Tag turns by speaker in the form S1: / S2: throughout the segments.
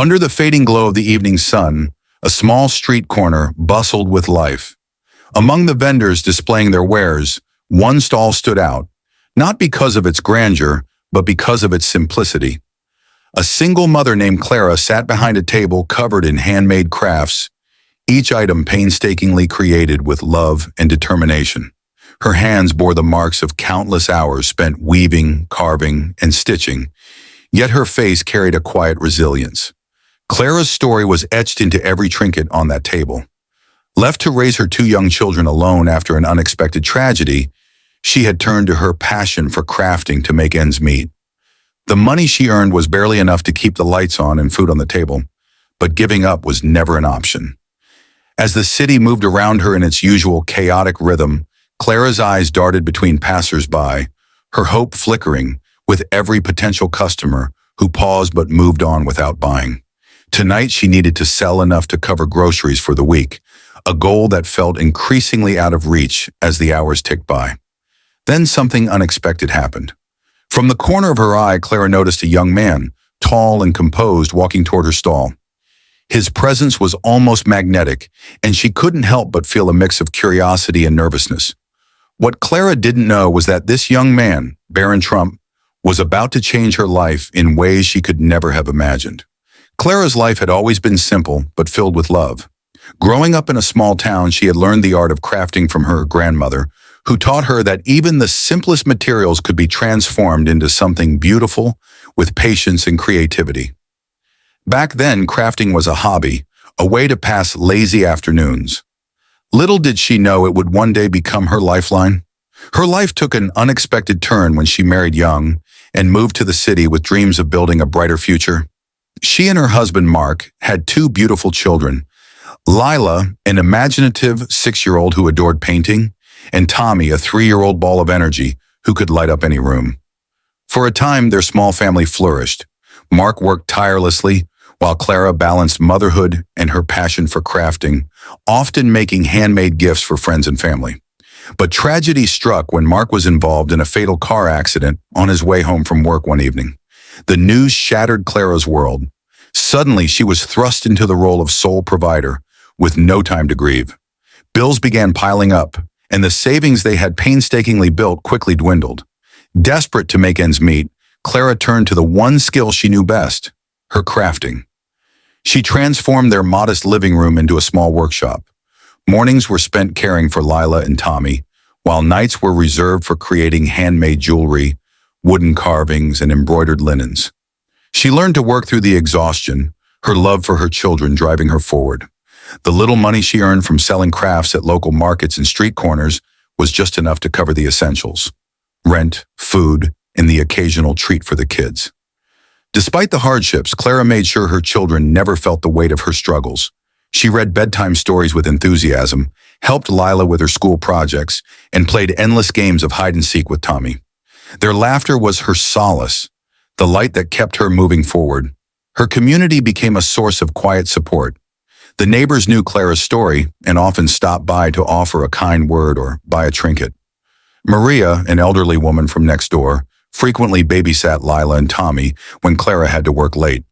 S1: Under the fading glow of the evening sun, a small street corner bustled with life. Among the vendors displaying their wares, one stall stood out, not because of its grandeur, but because of its simplicity. A single mother named Clara sat behind a table covered in handmade crafts, each item painstakingly created with love and determination. Her hands bore the marks of countless hours spent weaving, carving, and stitching, yet her face carried a quiet resilience. Clara's story was etched into every trinket on that table. Left to raise her two young children alone after an unexpected tragedy, she had turned to her passion for crafting to make ends meet. The money she earned was barely enough to keep the lights on and food on the table, but giving up was never an option. As the city moved around her in its usual chaotic rhythm, Clara's eyes darted between passers-by, her hope flickering with every potential customer who paused but moved on without buying. Tonight she needed to sell enough to cover groceries for the week, a goal that felt increasingly out of reach as the hours ticked by. Then something unexpected happened. From the corner of her eye, Clara noticed a young man, tall and composed, walking toward her stall. His presence was almost magnetic, and she couldn't help but feel a mix of curiosity and nervousness. What Clara didn't know was that this young man, Barron Trump, was about to change her life in ways she could never have imagined. Clara's life had always been simple, but filled with love. Growing up in a small town, she had learned the art of crafting from her grandmother, who taught her that even the simplest materials could be transformed into something beautiful with patience and creativity. Back then, crafting was a hobby, a way to pass lazy afternoons. Little did she know it would one day become her lifeline. Her life took an unexpected turn when she married young and moved to the city with dreams of building a brighter future. She and her husband, Mark, had two beautiful children, Lila, an imaginative 6-year-old who adored painting, and Tommy, a 3-year-old ball of energy who could light up any room. For a time, their small family flourished. Mark worked tirelessly, while Clara balanced motherhood and her passion for crafting, often making handmade gifts for friends and family. But tragedy struck when Mark was involved in a fatal car accident on his way home from work one evening. The news shattered Clara's world. Suddenly, she was thrust into the role of sole provider, with no time to grieve. Bills began piling up, and the savings they had painstakingly built quickly dwindled. Desperate to make ends meet, Clara turned to the one skill she knew best, her crafting. She transformed their modest living room into a small workshop. Mornings were spent caring for Lila and Tommy, while nights were reserved for creating handmade jewelry, wooden carvings, and embroidered linens. She learned to work through the exhaustion, her love for her children driving her forward. The little money she earned from selling crafts at local markets and street corners was just enough to cover the essentials: rent, food, and the occasional treat for the kids. Despite the hardships, Clara made sure her children never felt the weight of her struggles. She read bedtime stories with enthusiasm, helped Lila with her school projects, and played endless games of hide-and-seek with Tommy. Their laughter was her solace, the light that kept her moving forward. Her community became a source of quiet support. The neighbors knew Clara's story and often stopped by to offer a kind word or buy a trinket. Maria, an elderly woman from next door, frequently babysat Lila and Tommy when Clara had to work late.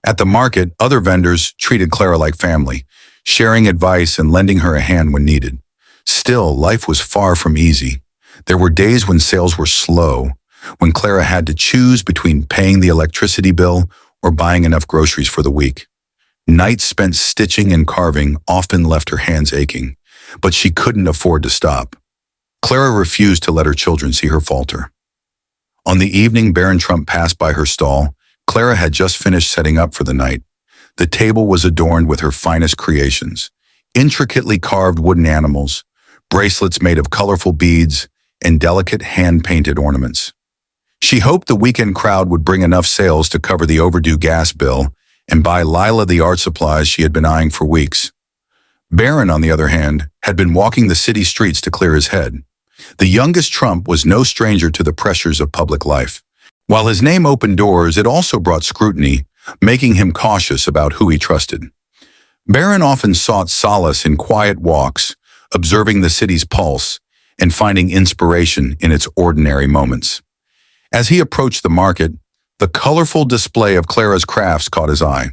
S1: At the market, other vendors treated Clara like family, sharing advice and lending her a hand when needed. Still, life was far from easy. There were days when sales were slow, when Clara had to choose between paying the electricity bill or buying enough groceries for the week. Nights spent stitching and carving often left her hands aching, but she couldn't afford to stop. Clara refused to let her children see her falter. On the evening Barron Trump passed by her stall, Clara had just finished setting up for the night. The table was adorned with her finest creations: intricately carved wooden animals, bracelets made of colorful beads, and delicate hand-painted ornaments. She hoped the weekend crowd would bring enough sales to cover the overdue gas bill and buy Lila the art supplies she had been eyeing for weeks. Barron, on the other hand, had been walking the city streets to clear his head. The youngest Trump was no stranger to the pressures of public life. While his name opened doors, it also brought scrutiny, making him cautious about who he trusted. Barron often sought solace in quiet walks, observing the city's pulse, and finding inspiration in its ordinary moments. As he approached the market, the colorful display of Clara's crafts caught his eye.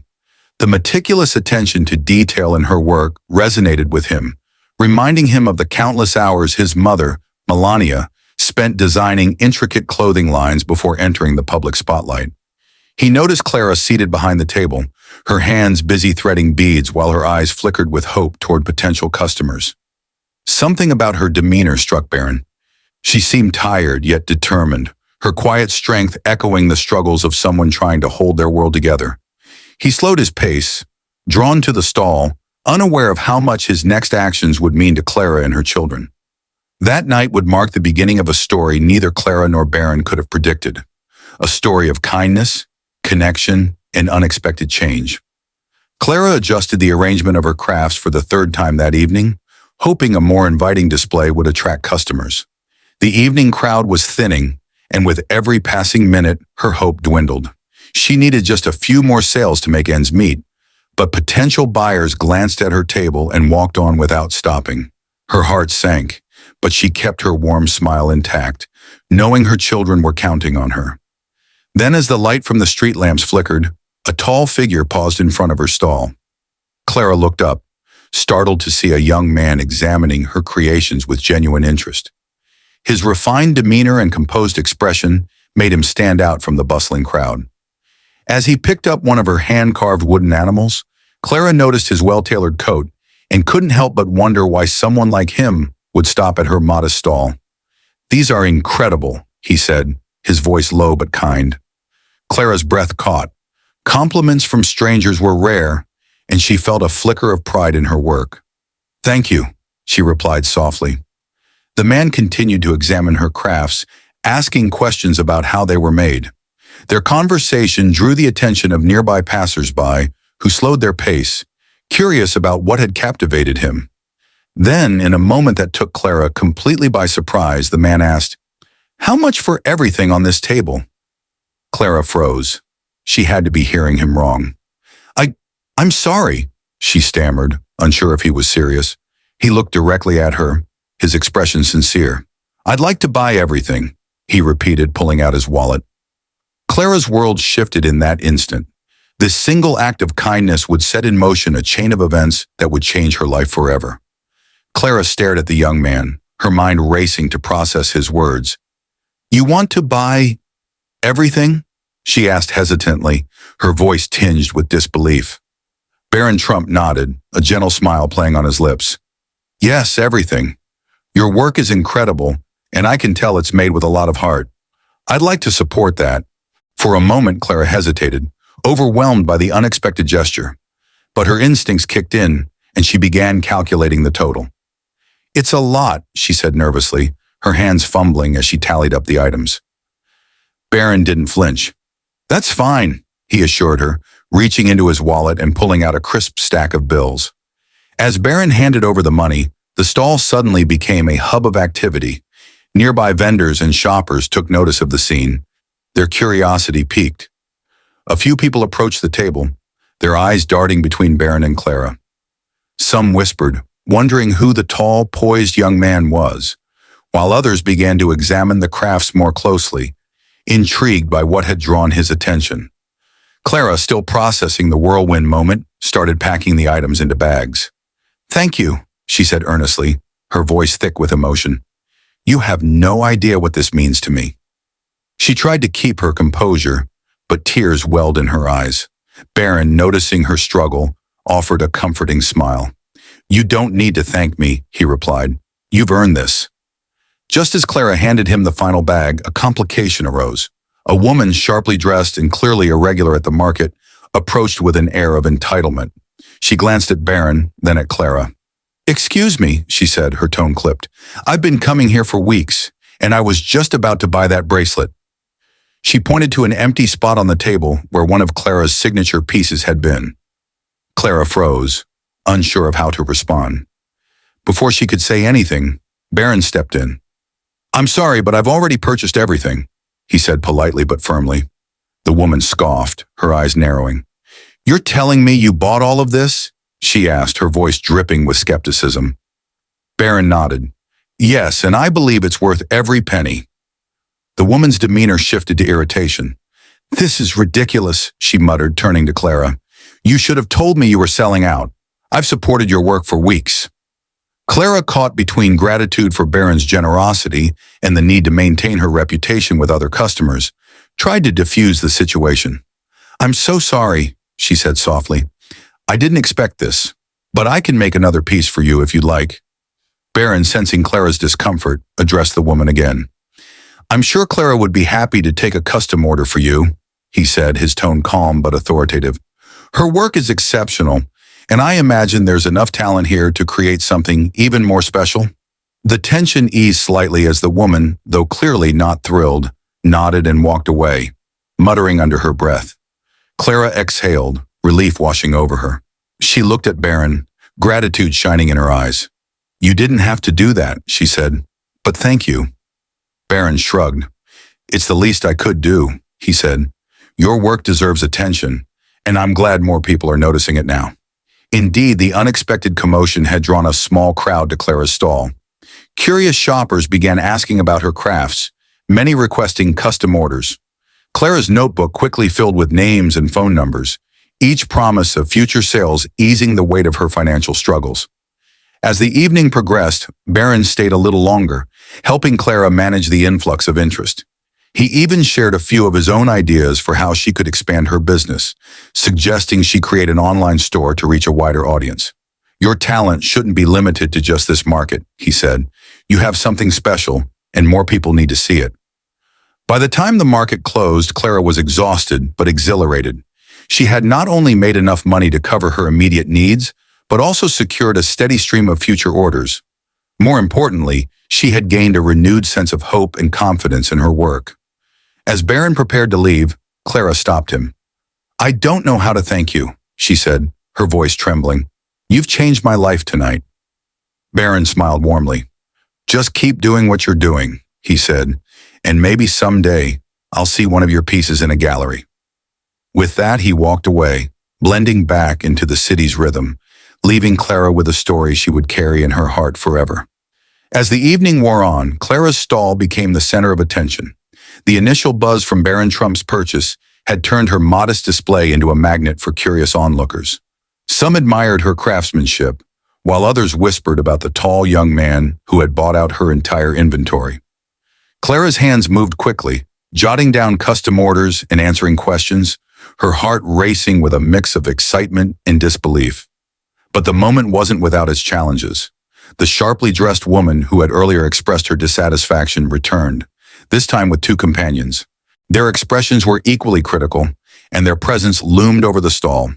S1: The meticulous attention to detail in her work resonated with him, reminding him of the countless hours his mother, Melania, spent designing intricate clothing lines before entering the public spotlight. He noticed Clara seated behind the table, her hands busy threading beads while her eyes flickered with hope toward potential customers. Something about her demeanor struck Barron. She seemed tired yet determined, her quiet strength echoing the struggles of someone trying to hold their world together. He slowed his pace, drawn to the stall, unaware of how much his next actions would mean to Clara and her children. That night would mark the beginning of a story neither Clara nor Barron could have predicted. A story of kindness, connection, and unexpected change. Clara adjusted the arrangement of her crafts for the third time that evening, hoping a more inviting display would attract customers. The evening crowd was thinning, and with every passing minute, her hope dwindled. She needed just a few more sales to make ends meet, but potential buyers glanced at her table and walked on without stopping. Her heart sank, but she kept her warm smile intact, knowing her children were counting on her. Then as the light from the street lamps flickered, a tall figure paused in front of her stall. Clara looked up, startled to see a young man examining her creations with genuine interest. His refined demeanor and composed expression made him stand out from the bustling crowd. As he picked up one of her hand-carved wooden animals, Clara noticed his well-tailored coat and couldn't help but wonder why someone like him would stop at her modest stall. "These are incredible," he said, his voice low but kind. Clara's breath caught. Compliments from strangers were rare, and she felt a flicker of pride in her work. "Thank you," she replied softly. The man continued to examine her crafts, asking questions about how they were made. Their conversation drew the attention of nearby passers-by who slowed their pace, curious about what had captivated him. Then, in a moment that took Clara completely by surprise, the man asked, "How much for everything on this table?" Clara froze. She had to be hearing him wrong. I'm sorry," she stammered, unsure if he was serious. He looked directly at her, his expression sincere. "I'd like to buy everything," he repeated, pulling out his wallet. Clara's world shifted in that instant. This single act of kindness would set in motion a chain of events that would change her life forever. Clara stared at the young man, her mind racing to process his words. "You want to buy everything?" she asked hesitantly, her voice tinged with disbelief. Barron Trump nodded, a gentle smile playing on his lips. "Yes, everything. Your work is incredible, and I can tell it's made with a lot of heart. I'd like to support that." For a moment, Clara hesitated, overwhelmed by the unexpected gesture. But her instincts kicked in, and she began calculating the total. "It's a lot," she said nervously, her hands fumbling as she tallied up the items. Barron didn't flinch. "That's fine," he assured her, reaching into his wallet and pulling out a crisp stack of bills. As Barron handed over the money, the stall suddenly became a hub of activity. Nearby vendors and shoppers took notice of the scene. Their curiosity piqued. A few people approached the table, their eyes darting between Barron and Clara. Some whispered, wondering who the tall, poised young man was, while others began to examine the crafts more closely, intrigued by what had drawn his attention. Clara, still processing the whirlwind moment, started packing the items into bags. "Thank you," she said earnestly, her voice thick with emotion. "You have no idea what this means to me." She tried to keep her composure, but tears welled in her eyes. Barron, noticing her struggle, offered a comforting smile. "You don't need to thank me," he replied. "You've earned this." Just as Clara handed him the final bag, a complication arose. A woman, sharply dressed and clearly irregular at the market, approached with an air of entitlement. She glanced at Barron, then at Clara. "Excuse me," she said, her tone clipped. "I've been coming here for weeks, and I was just about to buy that bracelet." She pointed to an empty spot on the table where one of Clara's signature pieces had been. Clara froze, unsure of how to respond. Before she could say anything, Barron stepped in. "I'm sorry, but I've already purchased everything," he said politely but firmly. The woman scoffed, her eyes narrowing. "You're telling me you bought all of this?" she asked, her voice dripping with skepticism. Barron nodded. "Yes, and I believe it's worth every penny." The woman's demeanor shifted to irritation. "This is ridiculous," she muttered, turning to Clara. You should have told me you were selling out. I've supported your work for weeks. Clara, caught between gratitude for Barron's generosity and the need to maintain her reputation with other customers, tried to diffuse the situation. I'm so sorry, she said softly. I didn't expect this, but I can make another piece for you if you'd like. Barron, sensing Clara's discomfort, addressed the woman again. I'm sure Clara would be happy to take a custom order for you, he said, his tone calm but authoritative. Her work is exceptional, and I imagine there's enough talent here to create something even more special. The tension eased slightly as the woman, though clearly not thrilled, nodded and walked away, muttering under her breath. Clara exhaled, relief washing over her. She looked at Barron, gratitude shining in her eyes. You didn't have to do that, she said, but thank you. Barron shrugged. It's the least I could do, he said. Your work deserves attention, and I'm glad more people are noticing it now. Indeed, the unexpected commotion had drawn a small crowd to Clara's stall. Curious shoppers began asking about her crafts, many requesting custom orders. Clara's notebook quickly filled with names and phone numbers, each promise of future sales easing the weight of her financial struggles. As the evening progressed, Barron stayed a little longer, helping Clara manage the influx of interest. He even shared a few of his own ideas for how she could expand her business, suggesting she create an online store to reach a wider audience. Your talent shouldn't be limited to just this market, he said. You have something special, and more people need to see it. By the time the market closed, Clara was exhausted but exhilarated. She had not only made enough money to cover her immediate needs, but also secured a steady stream of future orders. More importantly, she had gained a renewed sense of hope and confidence in her work. As Barron prepared to leave, Clara stopped him. I don't know how to thank you, she said, her voice trembling. You've changed my life tonight. Barron smiled warmly. Just keep doing what you're doing, he said, and maybe someday I'll see one of your pieces in a gallery. With that, he walked away, blending back into the city's rhythm, leaving Clara with a story she would carry in her heart forever. As the evening wore on, Clara's stall became the center of attention. The initial buzz from Barron Trump's purchase had turned her modest display into a magnet for curious onlookers. Some admired her craftsmanship, while others whispered about the tall young man who had bought out her entire inventory. Clara's hands moved quickly, jotting down custom orders and answering questions, her heart racing with a mix of excitement and disbelief. But the moment wasn't without its challenges. The sharply dressed woman who had earlier expressed her dissatisfaction returned, this time with two companions. Their expressions were equally critical, and their presence loomed over the stall.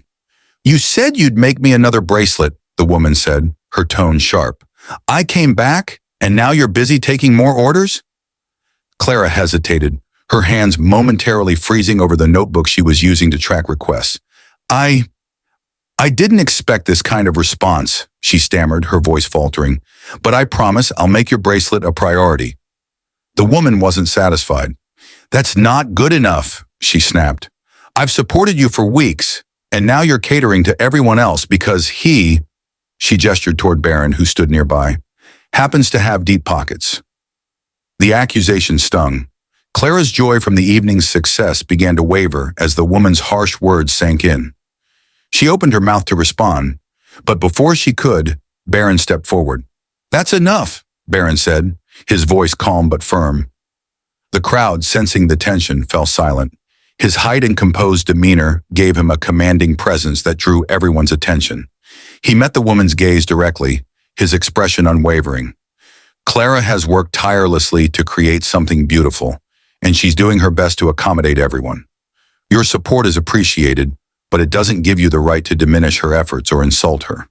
S1: You said you'd make me another bracelet, the woman said, her tone sharp. I came back, and now you're busy taking more orders? Clara hesitated, her hands momentarily freezing over the notebook she was using to track requests. I didn't expect this kind of response, she stammered, her voice faltering, but I promise I'll make your bracelet a priority. The woman wasn't satisfied. That's not good enough, she snapped. I've supported you for weeks, and now you're catering to everyone else because he, she gestured toward Barron, who stood nearby, happens to have deep pockets. The accusation stung. Clara's joy from the evening's success began to waver as the woman's harsh words sank in. She opened her mouth to respond, but before she could, Barron stepped forward. That's enough, Barron said, his voice calm but firm. The crowd, sensing the tension, fell silent. His height and composed demeanor gave him a commanding presence that drew everyone's attention. He met the woman's gaze directly, his expression unwavering. Clara has worked tirelessly to create something beautiful, and she's doing her best to accommodate everyone. Your support is appreciated, but it doesn't give you the right to diminish her efforts or insult her.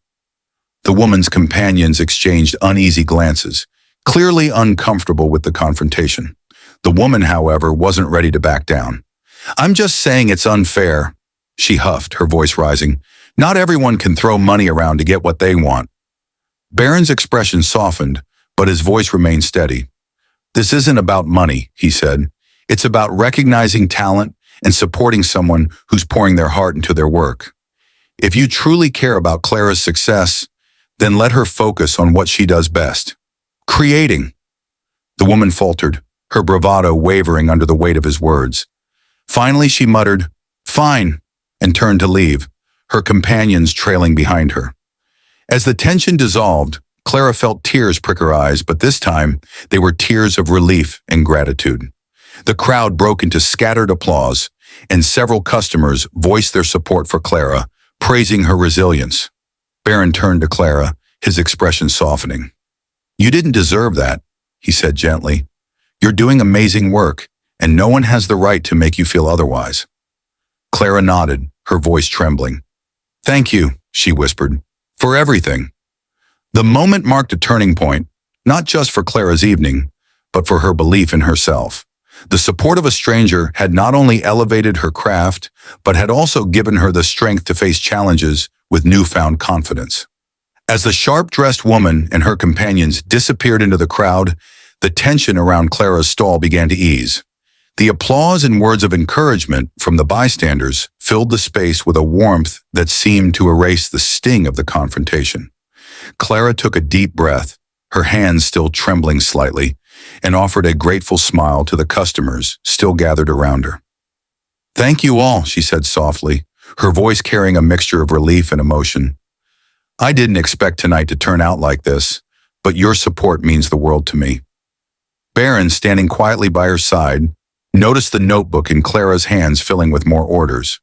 S1: The woman's companions exchanged uneasy glances, clearly uncomfortable with the confrontation. The woman, however, wasn't ready to back down. I'm just saying it's unfair, she huffed, her voice rising. Not everyone can throw money around to get what they want. Barron's expression softened, but his voice remained steady. This isn't about money, he said. It's about recognizing talent and supporting someone who's pouring their heart into their work. If you truly care about Clara's success, then let her focus on what she does best. Creating. The woman faltered, her bravado wavering under the weight of his words. Finally, she muttered, fine, and turned to leave, her companions trailing behind her. As the tension dissolved, Clara felt tears prick her eyes, but this time they were tears of relief and gratitude. The crowd broke into scattered applause, and several customers voiced their support for Clara, praising her resilience. Barron turned to Clara, his expression softening. "You didn't deserve that," he said gently. "You're doing amazing work, and no one has the right to make you feel otherwise." Clara nodded, her voice trembling. "Thank you," she whispered, "for everything." The moment marked a turning point, not just for Clara's evening, but for her belief in herself. The support of a stranger had not only elevated her craft, but had also given her the strength to face challenges with newfound confidence. As the sharp-dressed woman and her companions disappeared into the crowd, the tension around Clara's stall began to ease. The applause and words of encouragement from the bystanders filled the space with a warmth that seemed to erase the sting of the confrontation. Clara took a deep breath, her hands still trembling slightly, and offered a grateful smile to the customers still gathered around her. "Thank you all," she said softly, her voice carrying a mixture of relief and emotion. "I didn't expect tonight to turn out like this, but your support means the world to me." Barron, standing quietly by her side, noticed the notebook in Clara's hands filling with more orders.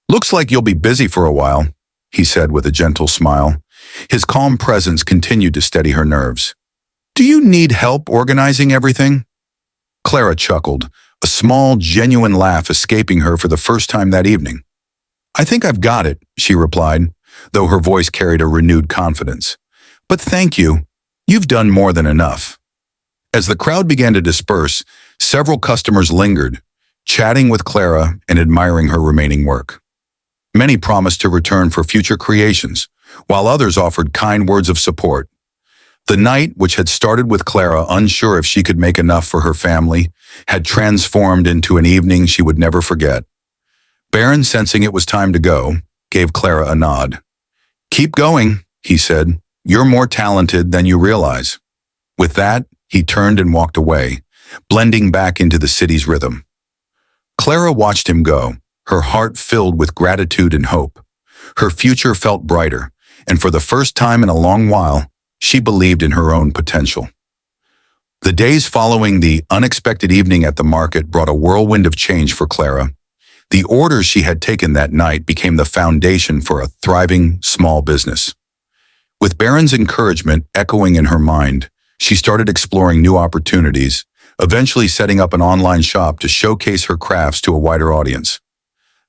S1: "Looks like you'll be busy for a while," he said with a gentle smile. His calm presence continued to steady her nerves. "Do you need help organizing everything?" Clara chuckled, a small, genuine laugh escaping her for the first time that evening. "I think I've got it," she replied, though her voice carried a renewed confidence. "But thank you. You've done more than enough." As the crowd began to disperse, several customers lingered, chatting with Clara and admiring her remaining work. Many promised to return for future creations, while others offered kind words of support. The night, which had started with Clara unsure if she could make enough for her family, had transformed into an evening she would never forget. Barron, sensing it was time to go, gave Clara a nod. "Keep going," he said. "You're more talented than you realize." With that, he turned and walked away, blending back into the city's rhythm. Clara watched him go, her heart filled with gratitude and hope. Her future felt brighter, and for the first time in a long while, she believed in her own potential. The days following the unexpected evening at the market brought a whirlwind of change for Clara. The orders she had taken that night became the foundation for a thriving small business. With Barron's encouragement echoing in her mind, she started exploring new opportunities, eventually setting up an online shop to showcase her crafts to a wider audience.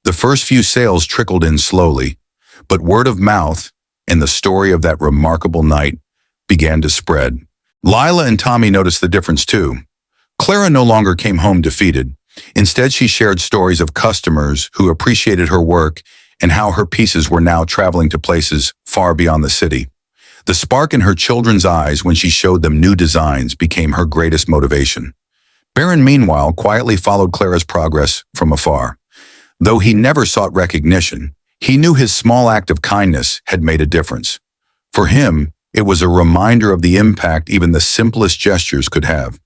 S1: The first few sales trickled in slowly, but word of mouth and the story of that remarkable night began to spread. Lila and Tommy noticed the difference too. Clara no longer came home defeated. Instead, she shared stories of customers who appreciated her work and how her pieces were now traveling to places far beyond the city. The spark in her children's eyes when she showed them new designs became her greatest motivation. Barron, meanwhile, quietly followed Clara's progress from afar. Though he never sought recognition, he knew his small act of kindness had made a difference. For him, it was a reminder of the impact even the simplest gestures could have.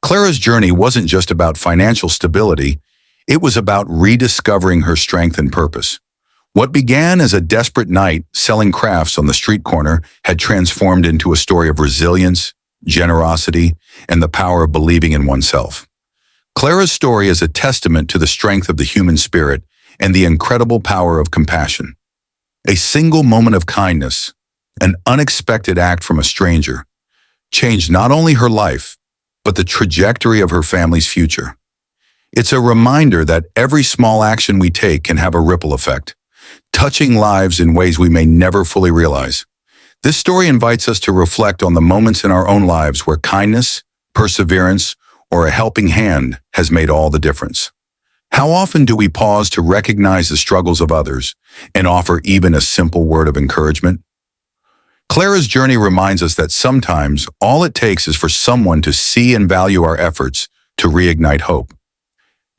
S1: Clara's journey wasn't just about financial stability, it was about rediscovering her strength and purpose. What began as a desperate night selling crafts on the street corner had transformed into a story of resilience, generosity, and the power of believing in oneself. Clara's story is a testament to the strength of the human spirit and the incredible power of compassion. A single moment of kindness, an unexpected act from a stranger, changed not only her life, but the trajectory of her family's future. It's a reminder that every small action we take can have a ripple effect, touching lives in ways we may never fully realize. This story invites us to reflect on the moments in our own lives where kindness, perseverance, or a helping hand has made all the difference. How often do we pause to recognize the struggles of others and offer even a simple word of encouragement? Clara's journey reminds us that sometimes all it takes is for someone to see and value our efforts to reignite hope.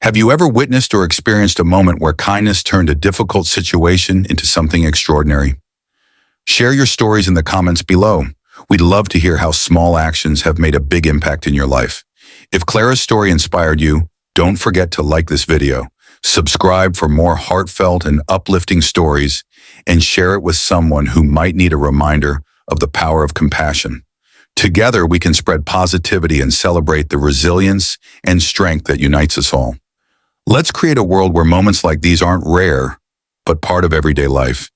S1: Have you ever witnessed or experienced a moment where kindness turned a difficult situation into something extraordinary? Share your stories in the comments below. We'd love to hear how small actions have made a big impact in your life. If Clara's story inspired you, don't forget to like this video, subscribe for more heartfelt and uplifting stories, and share it with someone who might need a reminder of the power of compassion. Together, we can spread positivity and celebrate the resilience and strength that unites us all. Let's create a world where moments like these aren't rare, but part of everyday life.